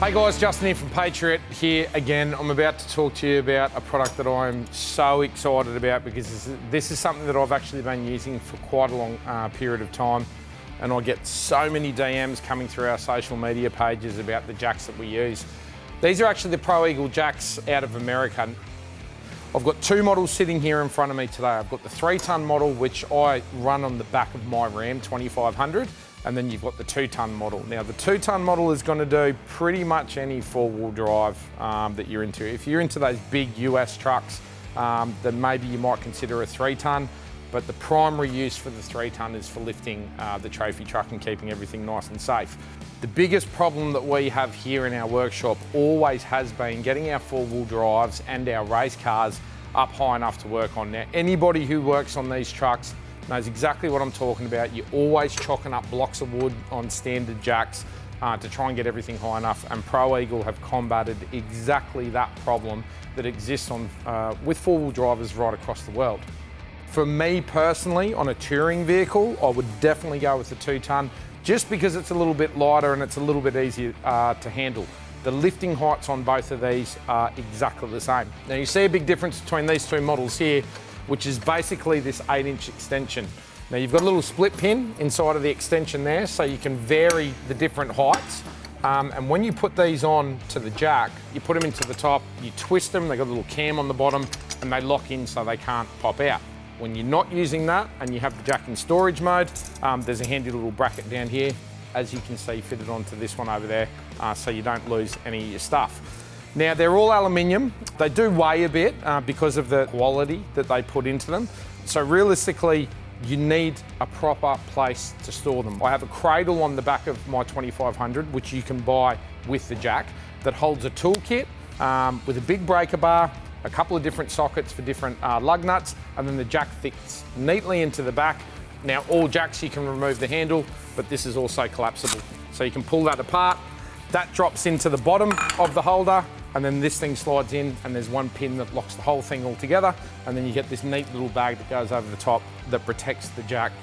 Hey guys, Justin here from Patriot here again. I'm about to talk to you about a product that I'm so excited about because this is something that I've actually been using for quite a long period of time, and I get so many DMs coming through our social media pages about the jacks that we use. These are actually the Pro Eagle Jacks out of America. I've got two models sitting here in front of me today. I've got the 3-ton model, which I run on the back of my Ram 2500. And then you've got the 2-ton model. Now the 2-ton model is going to do pretty much any 4-wheel drive that you're into. If you're into those big US trucks, then maybe you might consider a 3-ton, but the primary use for the 3-ton is for lifting the trophy truck and keeping everything nice and safe. The biggest problem that we have here in our workshop always has been getting our 4-wheel drives and our race cars up high enough to work on. Now, anybody who works on these trucks knows exactly what I'm talking about. You're always chalking up blocks of wood on standard jacks to try and get everything high enough, and Pro Eagle have combated exactly that problem that exists on with 4-wheel drivers right across the world. For me personally, on a touring vehicle, I would definitely go with the 2-ton, just because it's a little bit lighter and it's a little bit easier to handle. The lifting heights on both of these are exactly the same. Now you see a big difference between these two models here, which is basically this 8-inch extension. Now you've got a little split pin inside of the extension there, so you can vary the different heights. And when you put these on to the jack, you put them into the top, you twist them, they've got a little cam on the bottom, and they lock in so they can't pop out. When you're not using that and you have the jack in storage mode, there's a handy little bracket down here, as you can see, fitted onto this one over there, so you don't lose any of your stuff. Now, they're all aluminium. They do weigh a bit because of the quality that they put into them. So realistically, you need a proper place to store them. I have a cradle on the back of my 2500, which you can buy with the jack, that holds a toolkit with a big breaker bar, a couple of different sockets for different lug nuts, and then the jack fits neatly into the back. Now, all jacks you can remove the handle, but this is also collapsible. So you can pull that apart. That drops into the bottom of the holder, and then this thing slides in, and there's one pin that locks the whole thing all together, and then you get this neat little bag that goes over the top that protects the jack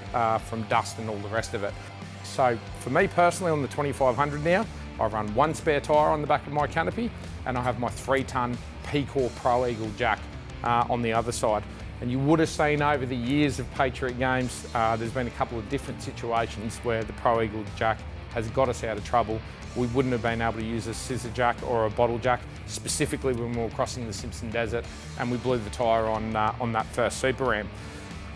from dust and all the rest of it. So for me personally, on the 2500 now, I run one spare tyre on the back of my canopy, and I have my 3-ton PCOR Pro Eagle Jack on the other side. And you would have seen over the years of Patriot Games, there's been a couple of different situations where the Pro Eagle Jack has got us out of trouble. We wouldn't have been able to use a scissor jack or a bottle jack, specifically when we were crossing the Simpson Desert and we blew the tyre on that first Super Ram.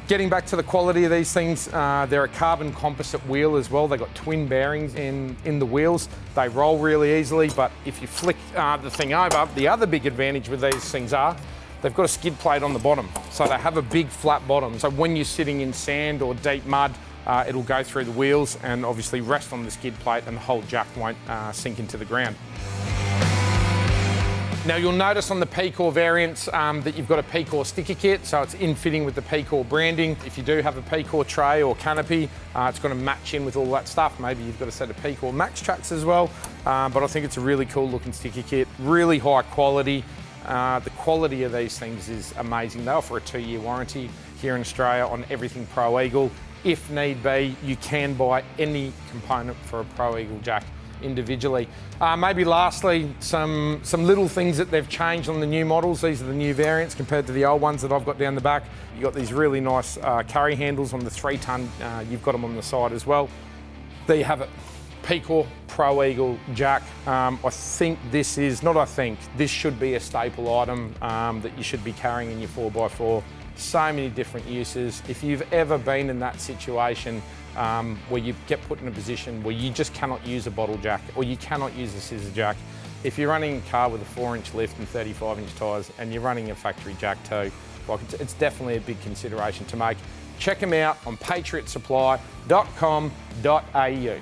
Getting back to the quality of these things, they're a carbon composite wheel as well. They've got twin bearings in the wheels. They roll really easily, but if you flick the thing over, the other big advantage with these things are they've got a skid plate on the bottom. So they have a big flat bottom. So when you're sitting in sand or deep mud, it'll go through the wheels and obviously rest on the skid plate, and the whole jack won't sink into the ground. Now you'll notice on the PCOR variants that you've got a PCOR sticker kit, so it's in fitting with the PCOR branding. If you do have a PCOR tray or canopy, it's going to match in with all that stuff. Maybe you've got a set of PCOR Max tracks as well, but I think it's a really cool looking sticker kit, really high quality. The quality of these things is amazing. They offer a 2-year warranty here in Australia on everything Pro Eagle. If need be, you can buy any component for a Pro Eagle Jack individually. Maybe lastly, some little things that they've changed on the new models. These are the new variants compared to the old ones that I've got down the back. You've got these really nice carry handles on the 3-ton. You've got them on the side as well. There you have it. PCOR Pro Eagle Jack. this should be a staple item that you should be carrying in your 4x4. So many different uses. If you've ever been in that situation where you get put in a position where you just cannot use a bottle jack or you cannot use a scissor jack, if you're running a car with a 4-inch lift and 35-inch tyres and you're running a factory jack too, like it's definitely a big consideration to make. Check them out on patriotsupply.com.au.